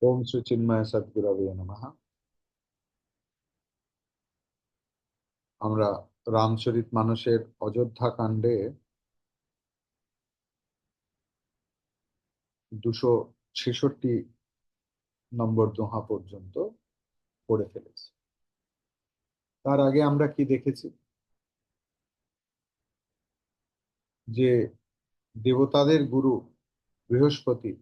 ওম শ্রী চিন্ময় সদ্গুরবে নমঃ। আমরা রামচরিতমানসের অযোধ্যা কাণ্ডে 266 নম্বর দোহা পর্যন্ত পড়ে ফেলেছি। তার আগে আমরা কি দেখেছি? যে দেবতাদের গুরু বৃহস্পতি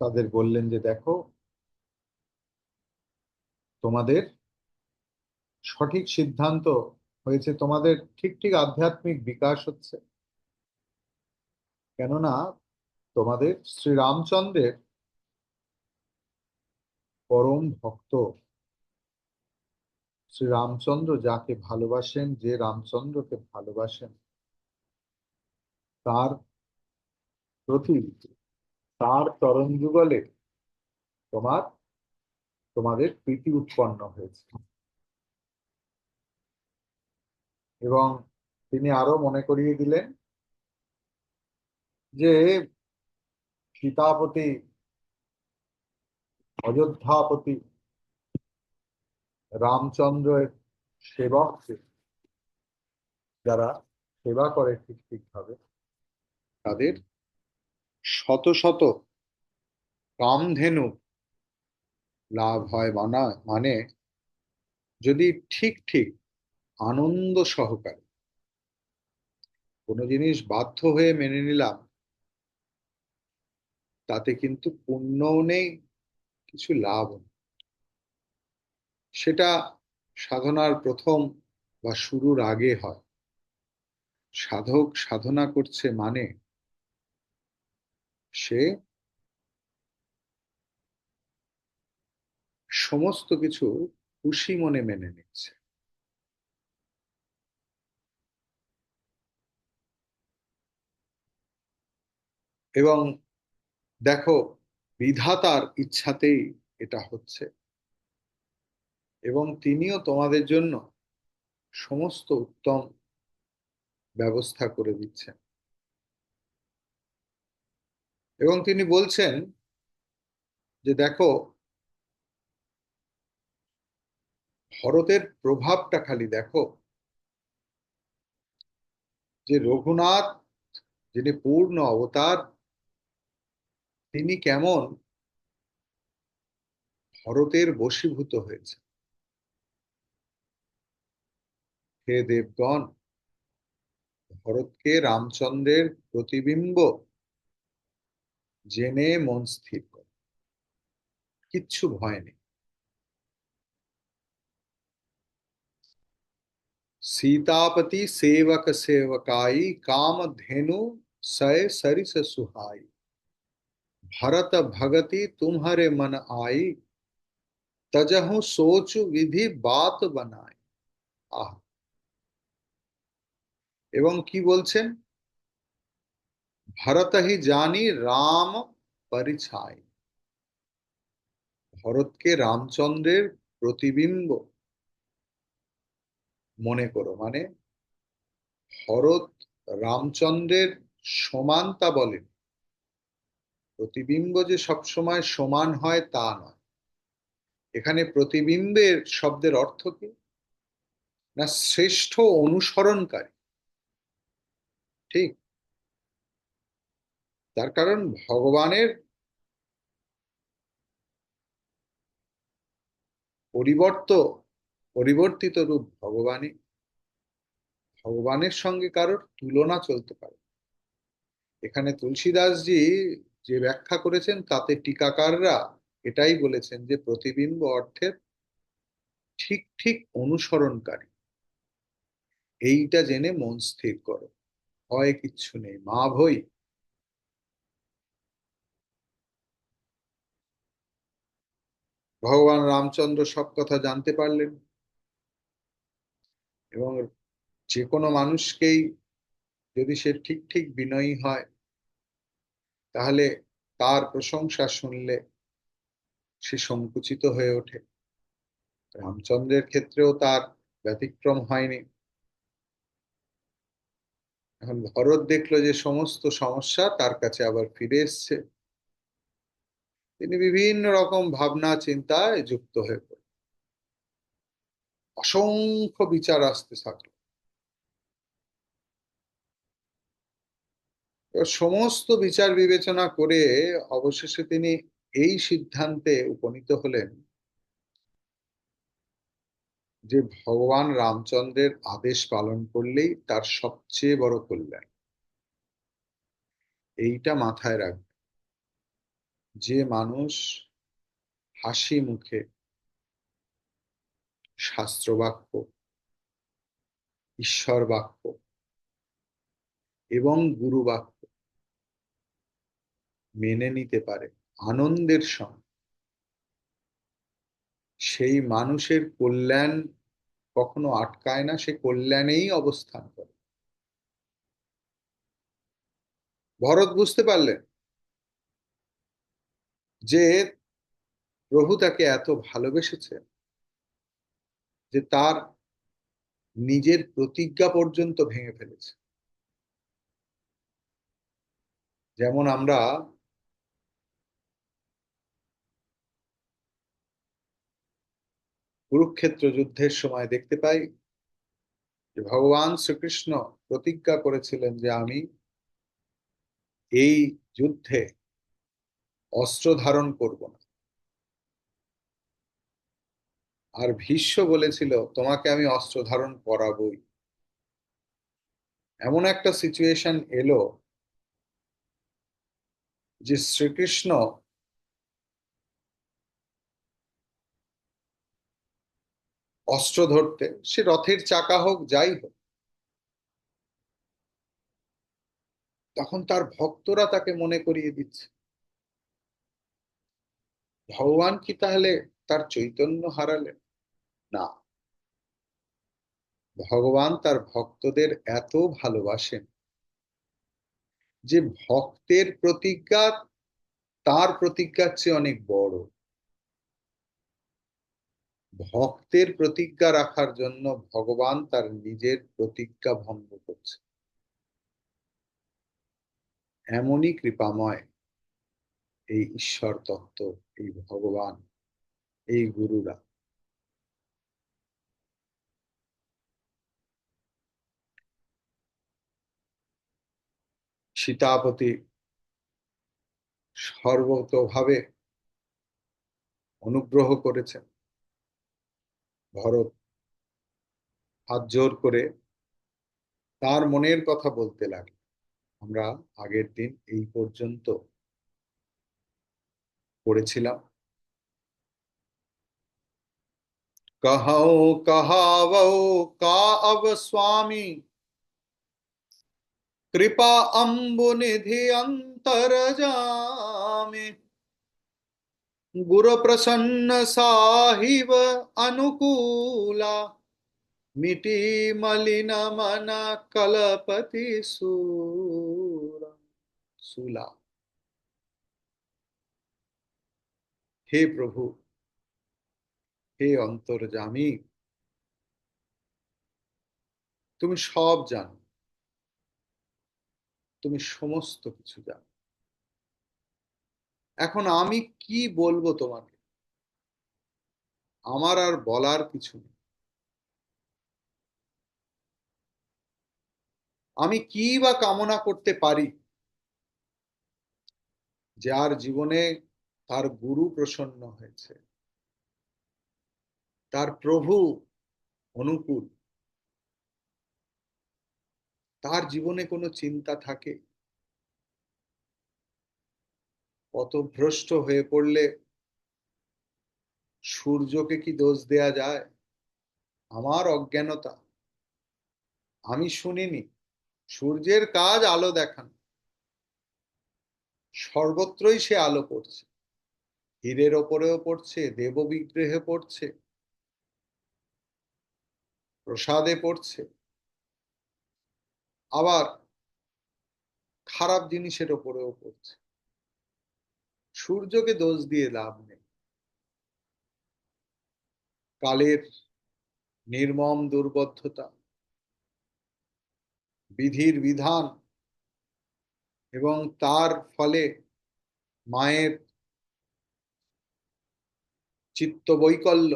তাদের বললেন যে দেখো, তোমাদের সঠিক সিদ্ধান্ত হয়েছে, তোমাদের ঠিক ঠিক আধ্যাত্মিক বিকাশ হচ্ছে। কেননা তোমাদের শ্রীরামচন্দ্রের পরম ভক্ত, শ্রীরামচন্দ্র যাকে ভালোবাসেন, যে রামচন্দ্রকে ভালোবাসেন, তার প্রতি, তার চরণ যুগলে তোমার তোমাদের প্রীতি উৎপন্ন হয়েছে। এবং তিনি আরো মনে করিয়ে দিলেন যে সীতাপতি, অযোধ্যাপতি রামচন্দ্রের সেবক, যারা সেবা করে ঠিক ঠিকভাবে, তাদের শত শত কামধেনু লাভ হয়। মানে যদি ঠিক ঠিক আনন্দ সহকারে কোনো জিনিস বাধ্য হয়ে মেনে নিলাম, তাতে কিন্তু পুণ্যও নেই, কিছু লাভ নেই। সেটা সাধনার প্রথম বা শুরুর আগে হয়। সাধক সাধনা করছে মানে সে সমস্ত কিছু খুশি মনে মেনে নিচ্ছে। এবং দেখো, বিধাতার ইচ্ছাতেই এটা হচ্ছে, এবং তিনিও তোমাদের জন্য সমস্ত উত্তম ব্যবস্থা করে দিচ্ছেন। এবং তিনি বলছেন যে দেখো, ভরতের প্রভাবটা খালি দেখো, যে রঘুনাথ, যিনি পূর্ণ অবতার, তিনি কেমন ভরতের বশীভূত হয়েছে। হে দেবগণ, ভরতকে রামচন্দ্রের প্রতিবিম্ব জেনে মন স্থির করে, কিচ্ছু ভয় নেই। सीतापति सेवक सेवकाई काम धेनु सय सरिस सुहाई, भरत भगति तुम्हारे मन आई, तजहु सोच विधि बात बनाई। আহ, এবং কি বলছেন? ভরত হি জানি রাম পরিছাই, ভরতকে রামচন্দ্রের প্রতিবিম্ব মনে করো। মানে ভরত রামচন্দ্রের সমানতা বলেন, প্রতিবিম্ব যে সবসময় সমান হয় তা নয়। এখানে প্রতিবিম্বের শব্দের অর্থ কি? না, শ্রেষ্ঠ অনুসরণকারী। ঠিক, তার কারণ ভগবানের পরিবর্ত পরিবর্তিত রূপ ভগবানই, ভগবানের সঙ্গে কারোর তুলনা চলতে পারে। এখানে তুলসীদাসজি যে ব্যাখ্যা করেছেন, তাতে টিকাকাররা এটাই বলেছেন যে প্রতিবিম্ব অর্থের ঠিক ঠিক অনুসরণকারী। এইটা জেনে মন স্থির করো, ভয় কিচ্ছু নেই, মা ভই। ভগবান রামচন্দ্র সব কথা জানতে পারলেন, এবং যে কোনো মানুষকেই যদি সে ঠিক ঠিক বিনয়ী হয়, তাহলে তার প্রশংসা শুনলে সে সংকুচিত হয়ে ওঠে। রামচন্দ্রের ক্ষেত্রেও তার ব্যতিক্রম হয়নি। এখন ভরত দেখলো যে সমস্ত সমস্যা তার কাছে আবার ফিরে এসছে। তিনি বিভিন্ন রকম ভাবনা চিন্তায় যুক্ত হয়ে পড়লেন। অসংখ্য বিচার আসতে থাকলো। এবার সমস্ত বিচার বিবেচনা করে অবশেষে তিনি এই সিদ্ধান্তে উপনীত হলেন যে ভগবান রামচন্দ্রের আদেশ পালন করলেই তার সবচেয়ে বড় কল্যাণ। এইটা মাথায় রাখবে, যে মানুষ হাসি মুখে শাস্ত্র বাক্য, ঈশ্বর বাক্য এবং গুরু বাক্য মেনে নিতে পারে আনন্দের সঙ্গে, সেই মানুষের কল্যাণ কখনো আটকায় না, সে কল্যাণেই অবস্থান করে। ভরত বুঝতে পারলেন যে প্রভু তাকে এত ভালোবেসেছে যে তার নিজের প্রতিজ্ঞা পর্যন্ত ভেঙে ফেলেছে। যেমন আমরা কুরুক্ষেত্র যুদ্ধের সময় দেখতে পাই যে ভগবান শ্রীকৃষ্ণ প্রতিজ্ঞা করেছিলেন যে আমি এই যুদ্ধে অস্ত্র ধারণ করব না। আর ভীষ্ম বলেছিল তোমাকে আমি অস্ত্র ধারণ করাবই। এমন একটা সিচুয়েশন এলো যে শ্রীকৃষ্ণ অস্ত্র ধরতে, সে রথের চাকা হোক যাই হোক, তখন তার ভক্তরা তাকে মনে করিয়ে দিচ্ছে। ভগবান কি তাহলে তার চৈতন্য হারালেন? না, ভগবান তার ভক্তদের এত ভালোবাসেন যে ভক্তের প্রতিজ্ঞা তার প্রতিজ্ঞার চেয়ে অনেক বড়। ভক্তের প্রতিজ্ঞা রাখার জন্য ভগবান তার নিজের প্রতিজ্ঞা ভঙ্গ করছে। এমনই কৃপাময় এই ঈশ্বর তত্ত্ব, এই ভগবান, এই গুরুরা। সীতাপতি সর্বতোভাবে অনুগ্রহ করেছেন। ভরত হাত জোর করে তার মনের কথা বলতে লাগলেন। আমরা আগের দিন এই পর্যন্ত পড়েছিলাম। कहो कहावो का अब स्वामी कृपा अम्बु निधि अंतर जामे गुरु प्रसन्न साहिब अनुकूला मिटी मलिन मन कलपति सूरा सूला। हे प्रभु, হে অন্তর্যামী, তুমি সব জানো, তুমি সমস্ত কিছু জানো। এখন আমি কি বলবো তোমাকে? আমার আর বলার কিছু নেই। আমি কি বা কামনা করতে পারি? যার জীবনে তার গুরু প্রসন্ন হয়েছে, তার প্রভু অনুকূল, তার জীবনে কোনো চিন্তা থাকে? পথভ্রষ্ট হয়ে পড়লে সূর্যকে কি দোষ দেয়া যায়? আমার অজ্ঞানতা, আমি শুনিনি। সূর্যের কাজ আলো দেখানো, সর্বত্রই সে আলো পড়ছে। হীরের ওপরেও পড়ছে, দেব বিগ্রহে পড়ছে, প্রসাদে পড়ছে, আবার খারাপ জিনিসের ওপরেও পড়ছে। সূর্যকে দোষ দিয়ে লাভ নেই। কালের নির্মম দুর্বোধ্যতা, বিধির বিধান এবং তার ফলে মায়ের চিত্ত বৈকল্য,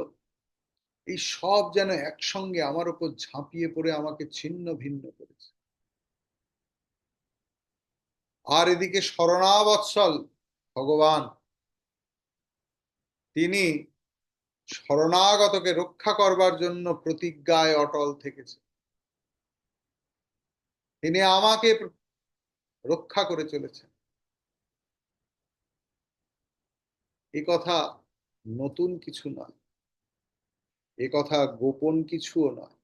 এই সব যেন একসঙ্গে আমার উপর ঝাঁপিয়ে পড়ে আমাকে ছিন্ন ভিন্ন করেছে। আর এদিকে শরণাবৎসল ভগবান, তিনি শরণাগতকে রক্ষা করবার জন্য প্রতিজ্ঞায় অটল থেকেছে। তিনি আমাকে রক্ষা করে চলেছেন। এ কথা নতুন কিছু নয়, এ কথা গোপন কিছুও নয়,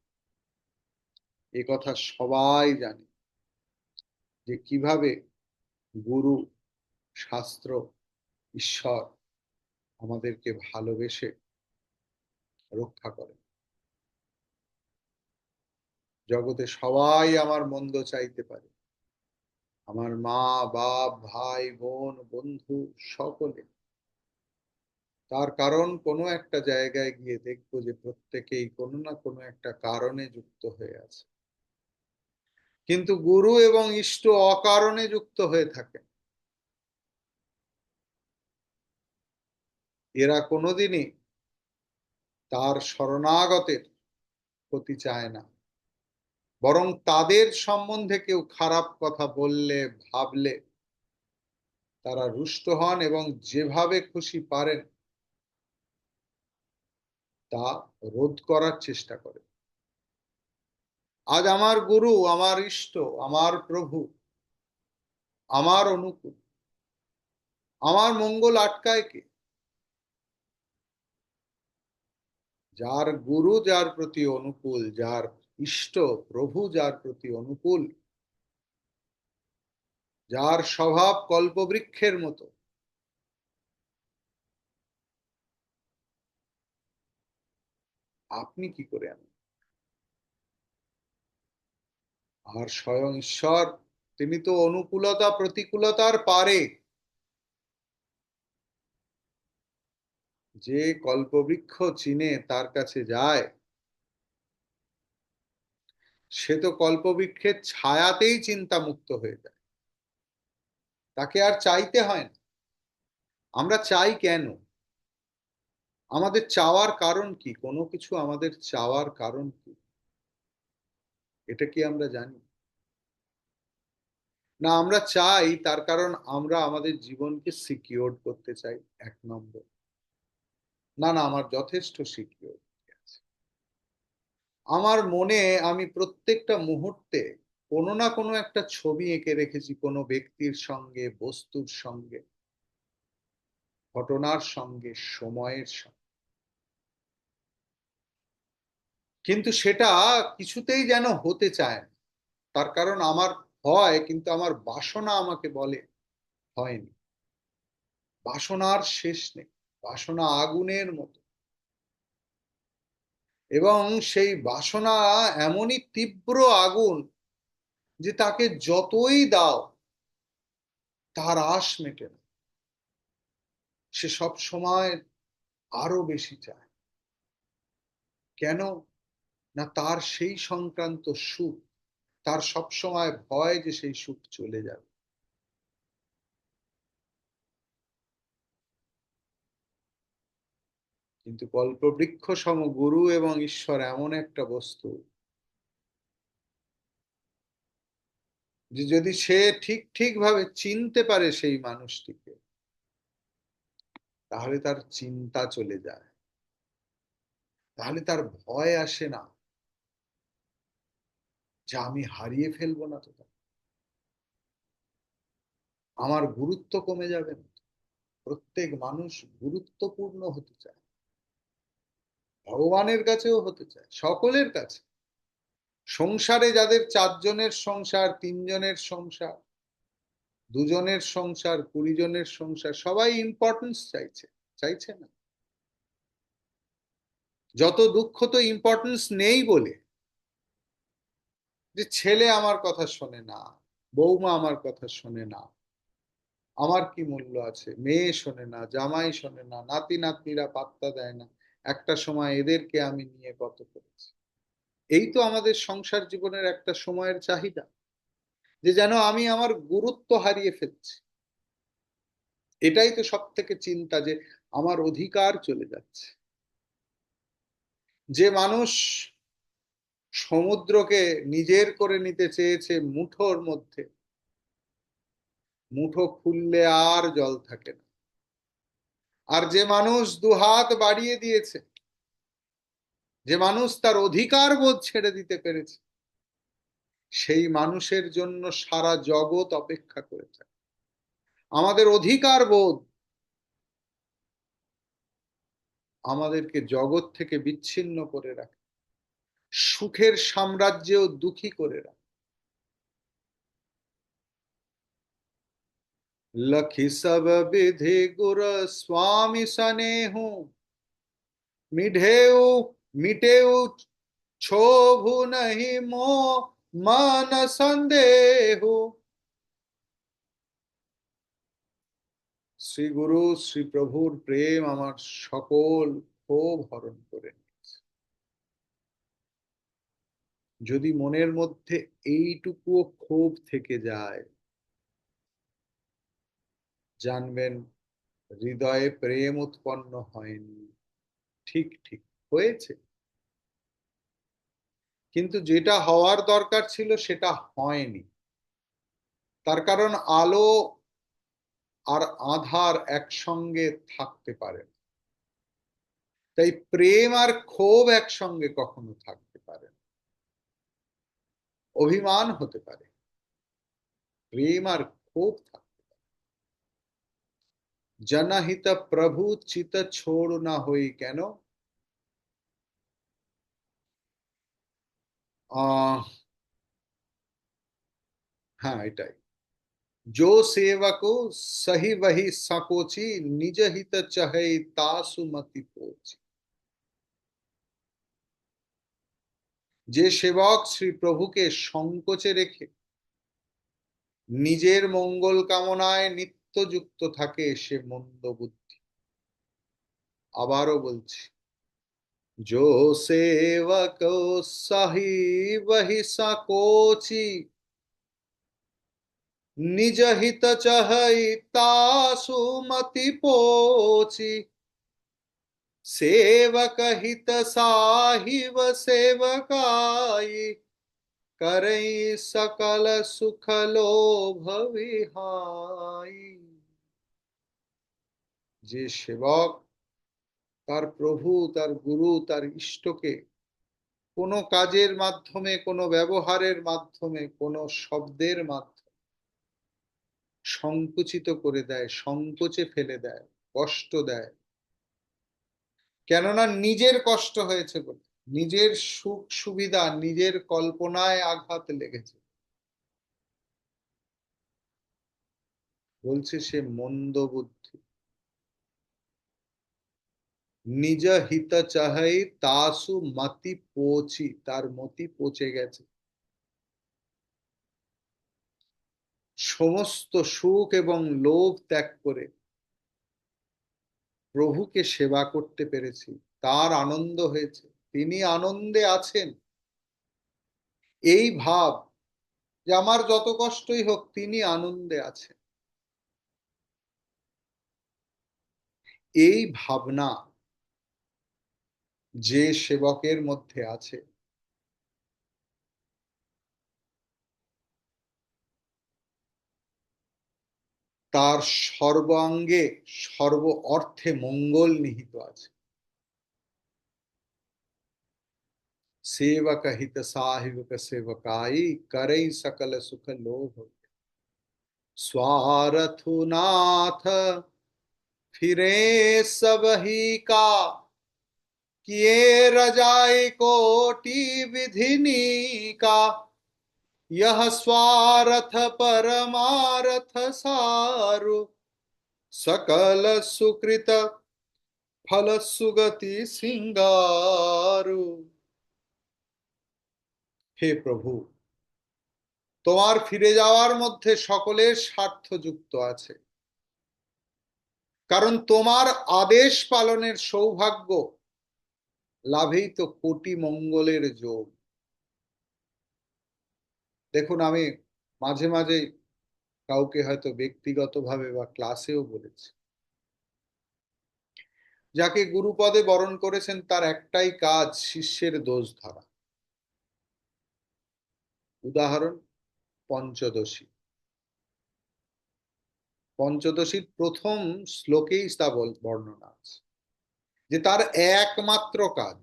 এ কথা সবাই জানে যে কিভাবে গুরু, শাস্ত্র, ঈশ্বর আমাদেরকে ভালোবেসে রক্ষা করে। জগতে সবাই আমার মন্দ চাইতে পারে, আমার মা, বাপ, ভাই, বোন, বন্ধু, সকলে। তার কারণ কোনো একটা জায়গায় গিয়ে দেখবো যে প্রত্যেকেই কোনো না কোনো একটা কারণে যুক্ত হয়ে আছে। কিন্তু গুরু এবং ইষ্ট অকারণে যুক্ত হয়ে থাকে। এরা কোনোদিনই তার শরণাগতের ক্ষতি চায় না, বরং তাদের সম্বন্ধে কেউ খারাপ কথা বললে, ভাবলে তারা রুষ্ট হন এবং যেভাবে খুশি পারেন তা রোধ করার চেষ্টা করে। আজ আমার গুরু, আমার ইষ্ট, আমার প্রভু, আমার অনুকূল, আমার মঙ্গল আটকায় কে? যার গুরু যার প্রতি অনুকূল, যার ইষ্ট প্রভু যার প্রতি অনুকূল, যার স্বভাব কল্পবৃক্ষের মতো, আপনি কি করে আনেন? আর স্বয়ং ঈশ্বর, তিনি তো অনুকূলতা প্রতিকূলতার পারে। যে কল্পবৃক্ষ চিনে তার কাছে যায়, সে তো কল্পবৃক্ষের ছায়াতেই চিন্তামুক্ত হয়ে যায়, তাকে আর চাইতে হয় না। আমরা চাই কেন? আমাদের চাওয়ার কারণ কি? কোনো কিছু আমাদের চাওয়ার কারণ কি? এটা কি আমরা জানি? না, আমরা চাই তার কারণ আমরা আমাদের জীবনকে সিকিউর করতে চাই, এক নম্বর। না না, আমার যথেষ্ট সিকিউর আছে। আমার মনে আমি প্রত্যেকটা মুহূর্তে কোনো না কোনো একটা ছবি এঁকে রেখেছি, কোনো ব্যক্তির সঙ্গে, বস্তুর সঙ্গে, ঘটনার সঙ্গে, সময়ের সঙ্গে। কিন্তু সেটা কিছুতেই যেন হতে চায় না। তার কারণ আমার হয়, কিন্তু আমার বাসনা আমাকে বলে হয়নি। বাসনার শেষ নেই, বাসনা আগুনের মতো। এবং সেই বাসনা এমনই তীব্র আগুন যে তাকে যতই দাও তার আশ মেটে না। সে সব সময় আরো বেশি চায়। কেন? না, তার সেই সংক্রান্ত সুখ, তার সব সময় ভয় যে সেই সুখ চলে যাবে। কিন্তু কল্পবৃক্ষ সম গুরু এবং ঈশ্বর এমন একটা বস্তু যে যদি সে ঠিক ঠিক ভাবে চিনতে পারে সেই মানুষটিকে, তাহলে তার চিন্তা চলে যায়, তাহলে তার ভয় আসে না যে আমি হারিয়ে ফেলবো না তো, আমার গুরুত্ব কমে যাবে না। প্রত্যেক মানুষ গুরুত্বপূর্ণ হতে চায়, ভগবানের কাছেও হতে চায়, সকলের কাছে। সংসারে যাদের 4 জনের সংসার, 3 জনের সংসার, 2 জনের সংসার, 20 জনের সংসার, সবাই ইম্পর্টেন্স চাইছে, চাইছে না? যত দুঃখ তো ইম্পর্টেন্স নেই বলে, যে ছেলে আমার কথা শোনে না, বৌমা আমার কথা শোনে না, আমার কি মূল্য আছে, মেয়ে শোনে না, জামাই শোনে না, নাতি নাতনিরা পাত্তা দেয় না, একটা সময় এদেরকে আমি নিয়ে কত করেছি। এই তো আমাদের সংসার জীবনের একটা সময়ের চাহিদা। যে যেন আমি আমার গুরুত্ব হারিয়ে ফেলছি। এটাই তো সব থেকে চিন্তা, যে আমার অধিকার চলে যাচ্ছে। যে মানুষ সমুদ্রকে নিজের করে নিতে চেয়েছে মুঠোর মধ্যে, মুঠো খুললে আর জল থাকে না। আর যে মানুষ দুহাত বাড়িয়ে দিয়েছে, যে মানুষ তার অধিকার বোধ ছেড়ে দিতে পেরেছে, সেই মানুষের জন্য সারা জগৎ অপেক্ষা করে থাকে। আমাদের অধিকার বোধ আমাদেরকে জগৎ থেকে বিচ্ছিন্ন করে রাখে, সুখের সাম্রাজ্যেও দুঃখী করে রাখে। लखी सब विधि गुर स्वामी सनेहु, मिढ़ेऊ मिटेऊ क्षोभु नहीं मो मन संदेहु। শ্রী গুরু শ্রী প্রভুর প্রেম আমার সকল ক্ষোভ হরণ করে নিয়েছে। যদি মনের মধ্যে এইটুকুও ক্ষোভ থেকে যায়, জানবেন হৃদয়ে প্রেম উৎপন্ন হয়নি। ঠিক ঠিক হয়েছে, কিন্তু যেটা হওয়ার দরকার ছিল সেটা হয়নি। তার কারণ আলো আর আধার একসঙ্গে থাকতে পারে না। তাই প্রেম আর ক্ষোভ একসঙ্গে কখনো থাকতে পারে না। অভিমান হতে পারে, প্রেম আর ক্ষোভ থাকতে পারে। জনহিত প্রভু চিত ছোড় না হই কেন। হ্যাঁ, এটাই। जो सेवको सही वही सकोची, निज हित चहे तासु मति पोची। যে সেবক শ্রী প্রভুকে সংকোচে রেখে নিজের মঙ্গল কামনায় নিত্য যুক্ত থাকে, সে মন্দ বুদ্ধি। আবারও বলছি, जो सेवक सही वही सकोची, निज हित चहई तासु मति पोची। सेवक हित साहिब सेवकाई, करई सकल सुख लोभ विहाई। যে সেবক তার প্রভু, তার গুরু, তার ইষ্টকে কোনো কাজের মাধ্যমে, কোনো ব্যবহারের মাধ্যমে, কোনো শব্দের মাধ্যমে সংকুচিত করে দেয়, সংকোচে ফেলে দেয়, কষ্ট দেয়, কেননা নিজের কষ্ট হয়েছে বলে, নিজের সুখ সুবিধা, নিজের কল্পনায় আঘাত লেগেছে, বলছে সে মন্দ বুদ্ধি। নিজ হিত চাহাই তাসু মতি পৌঁছি, তার মতি পচে গেছে। সমস্ত সুখ এবং লোভ ত্যাগ করে প্রভুকে সেবা করতে পেরেছি, তার আনন্দ হয়েছে, তিনি আনন্দে আছেন। এই ভাব যে আমার যত কষ্টই হোক তিনি আনন্দে আছেন, এই ভাবনা যে সেবকের মধ্যে আছে, তার সর্বাঙ্গে সর্ব অর্থে মঙ্গল নিহিত আছে। सेवक हित साहिब सेवकाई, करई सकल सुख लोभ। स्वारथुनाथ फिरे सब ही का, किए रजाई कोटि विधिनी का। यह स्वार्थ परमार्थ सारु, सकल सुकृत फल सुगति सिंगारु। হে প্রভু, তোমার ফিরে যাওয়ার মধ্যে সকলের স্বার্থ যুক্ত আছে, কারণ তোমার আদেশ পালনের সৌভাগ্য লাভেই তো কোটি মঙ্গলের যোগ। দেখুন, আমি মাঝে মাঝে কাউকে হয়তো ব্যক্তিগতভাবে বা ক্লাসেও বলেছে। যাকে গুরুপদে বরণ করেছেন তার একটাই কাজ, শিষ্যের দোষ ধরা। উদাহরণ পঞ্চদশী। পঞ্চদশীর প্রথম শ্লোকেই তা বর্ণনা আছে যে তার একমাত্র কাজ,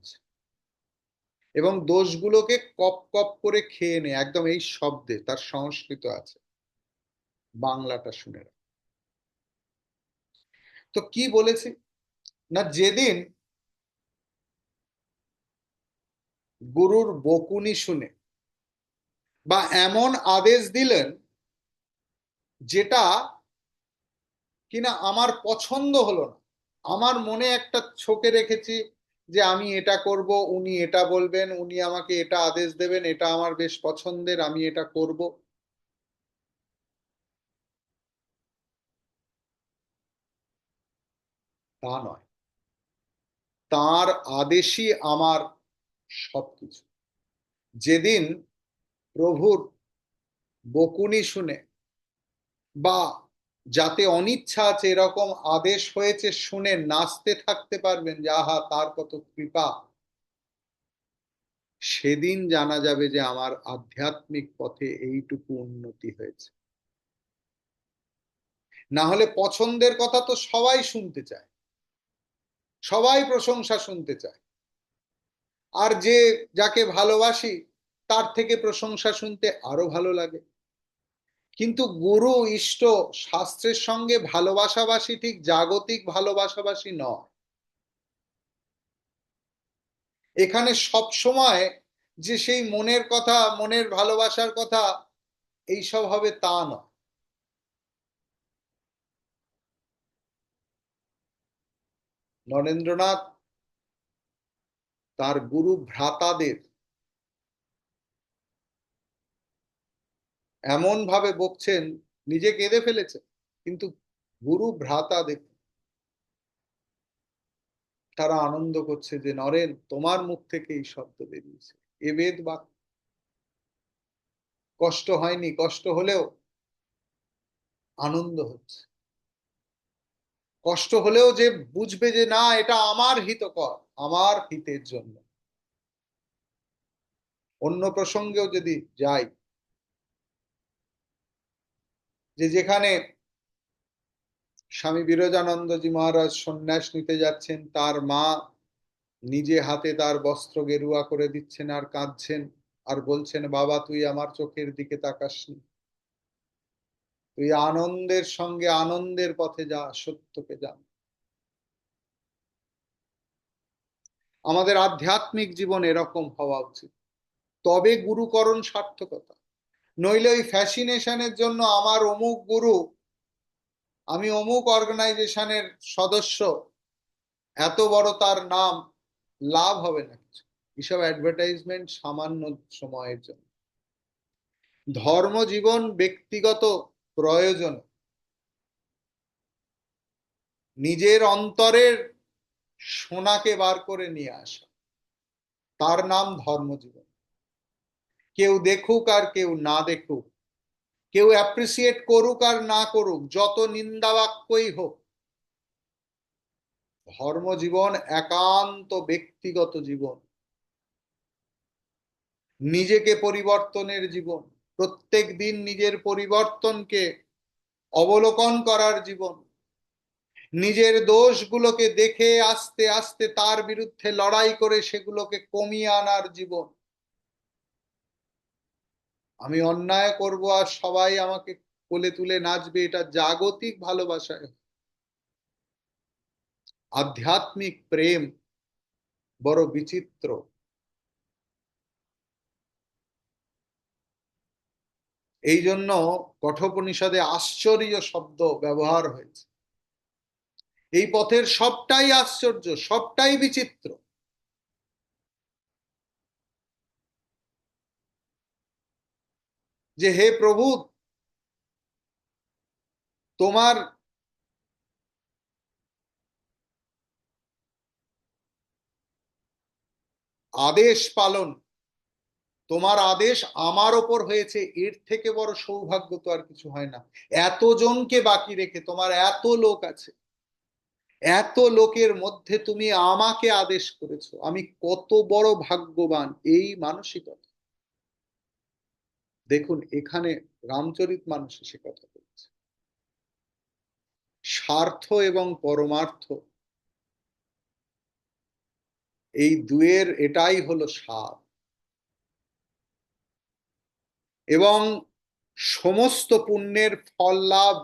এবং দোষগুলোকে কপ কপ করে খেয়ে নে, একদম এই শব্দে তার সংস্কৃত আছে, বাংলাটা শুনে রাখ। তো কি বলেছি না, যেদিন গুরুর বকুনি শুনে বা এমন আদেশ দিলেন যেটা কিনা আমার পছন্দ হলো না, আমার মনে একটা ছকে রেখেছি যে আমি এটা করব, উনি এটা বলবেন, উনি আমাকে এটা আদেশ দেবেন, এটা আমার বেশ পছন্দের, আমি এটা করব, তা নয়। তার আদেশই আমার সবকিছু। যেদিন প্রভুর বকুনি শুনে বা যাতে অনিচ্ছা আছে এরকম আদেশ হয়েছে শুনে নাচতে থাকতে পারবেন যে আহা তার কত কৃপা, সেদিন জানা যাবে যে আমার আধ্যাত্মিক পথে এইটুকু উন্নতি হয়েছে। না হলে পছন্দের কথা তো সবাই শুনতে চায়, সবাই প্রশংসা শুনতে চায়, আর যে যাকে ভালোবাসি তার থেকে প্রশংসা শুনতে আরো ভালো লাগে। কিন্তু গুরু ইষ্ট শাস্ত্রের সঙ্গে ভালোবাসাবাসী ঠিক জাগতিক ভালোবাসাবাসী নয়। এখানে সব সময় যে সেই মনের কথা, মনের ভালোবাসার কথা এইসব হবে তা নয়। নরেন্দ্রনাথ তার গুরু ভ্রাতাদের এমন ভাবে বকছেন, নিজে কেঁদে ফেলেছেন, কিন্তু গুরু ভ্রাতাদের তারা আনন্দ করছে যে নরেন তোমার মুখ থেকে এই শব্দ বেরিয়েছে, এ বেদ বাক্য। কষ্ট হয়নি, কষ্ট হলেও আনন্দ হচ্ছে। কষ্ট হলেও যে বুঝবে যে না এটা আমার হিতকর, আমার হিতের জন্য। অন্য প্রসঙ্গেও যদি যাই, যে যেখানে স্বামী বিরজানন্দজি মহারাজ সন্ন্যাস নিতে যাচ্ছেন, তার মা নিজে হাতে তার বস্ত্র গেরুয়া করে দিচ্ছেন আর কাঁদছেন আর বলছেন বাবা তুই আমার চোখের দিকে তাকাসনি, তুই আনন্দের সঙ্গে আনন্দের পথে যা, সত্যকে জান। আমাদের আধ্যাত্মিক জীবন এরকম হওয়া উচিত, তবে গুরুকরণ সার্থকতা। নইলে ওই ফ্যাসিনেশনের জন্য আমার অমুক গুরু, আমি অমুক অর্গানাইজেশনের সদস্য, এত বড় তার নাম, লাভ হবে না কিছু। এসব অ্যাডভার্টাইজমেন্ট সামান্য সময়ের জন্য। ধর্মজীবন ব্যক্তিগত প্রয়োজন, নিজের অন্তরের সোনাকে বার করে নিয়ে আসা, তার নাম ধর্মজীবন। কেউ দেখুক আর কেউ না দেখুক, কেউ অ্যাপ্রিসিয়েট করুক আর না করুক, যত নিন্দা বাক্যই হোক, ধর্মজীবন একান্ত ব্যক্তিগত জীবন, নিজেকে পরিবর্তনের জীবন, প্রত্যেক দিন নিজের পরিবর্তনকে অবলোকন করার জীবন, নিজের দোষগুলোকে দেখে আস্তে আস্তে তার বিরুদ্ধে লড়াই করে সেগুলোকে কমিয়ে আনার জীবন। আমি অন্যায় করব আর সবাই আমাকে কোলে তুলে নাচবে, এটা জাগতিক ভালোবাসায়। আধ্যাত্মিক প্রেম বড় বিচিত্র। এই জন্য কঠোপনিষদে আশ্চর্য শব্দ ব্যবহার হয়েছে। এই পথের সবটাই আশ্চর্য, সবটাই বিচিত্র। যে হে প্রভু, তোমার আদেশ পালন, তোমার আদেশ আমার ওপর হয়েছে, এর থেকে বড় সৌভাগ্য তো আর কিছু হয় না। এতজনকে বাকি রেখে, তোমার এত লোক আছে, এত লোকের মধ্যে তুমি আমাকে আদেশ করেছো, আমি কত বড় ভাগ্যবান, এই মানসিকতা। দেখুন এখানে রামচরিত মানসে সে কথা বলছে। স্বার্থ এবং পরমার্থ, এই দুয়ের এটাই হলো সার। এবং সমস্ত পুণ্যের ফল লাভ,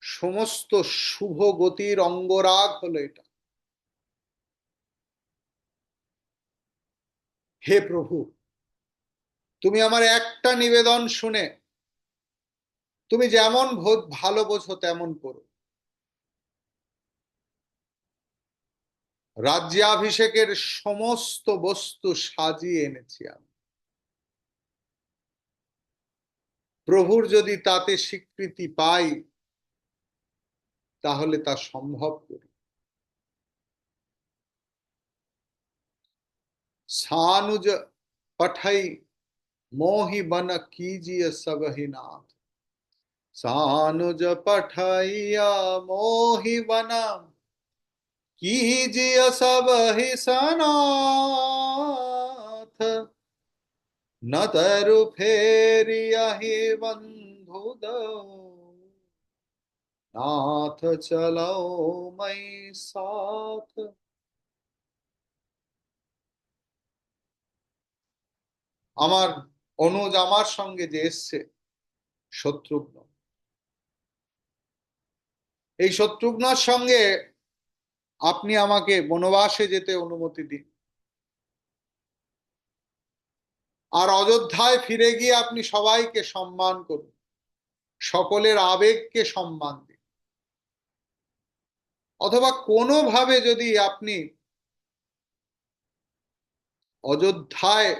সমস্ত শুভ গতির অঙ্গরাগ হলো এটা। হে প্রভু, তুমি আমার একটা নিবেদন শুনে তুমি যেমন ভালো বোঝো তেমন করো। রাজ্যাভিষেকের সমস্ত বস্তু সাজিয়ে এনেছি আমি, প্রভুর যদি তাতে স্বীকৃতি পাই তাহলে তা সম্ভব করি। सानुज पठई मोहि बन कीजिए सब ही नाथ। सानुज पठैया मोहि बन कीजिए सब ही सनाथ। न तरु फेरियहि बंधु दो, नाथ चलो मैं साथ। আমার অনুজ আমার সঙ্গে যে এসছে শত্রুঘ্ন, এই শত্রুঘ্নর সঙ্গে আপনি আমাকে বনবাসে যেতে অনুমতি দিন। আর অযোধ্যায় ফিরে গিয়ে আপনি সবাইকে সম্মান করুন, সকলের আবেগকে সম্মান দিন। অথবা কোনোভাবে যদি আপনি অযোধ্যায়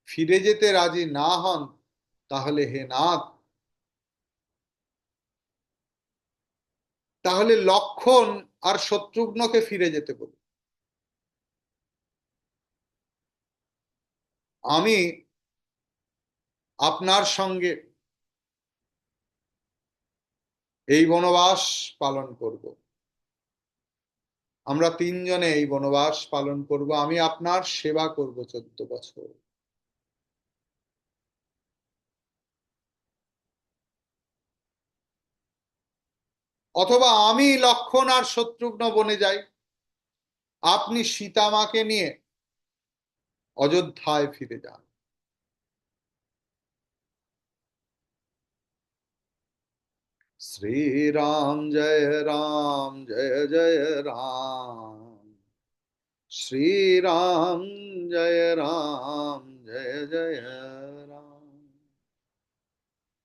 ফিরে যেতে রাজি না হন, তাহলে হে নাথ, তাহলে লক্ষণ আর শত্রুঘ্নকে ফিরে যেতে বলুন। আমি আপনার সঙ্গে এই বনবাস পালন করব, আমরা তিনজনে এই বনবাস পালন করব, আমি আপনার সেবা করব 14 বছর। অথবা আমি লক্ষণ আর শত্রুঘ্ন বনে যাই, আপনি সীতামাকে নিয়ে অযোধ্যায় ফিরে যান। श्री राम जय जय राम। श्री राम जय जय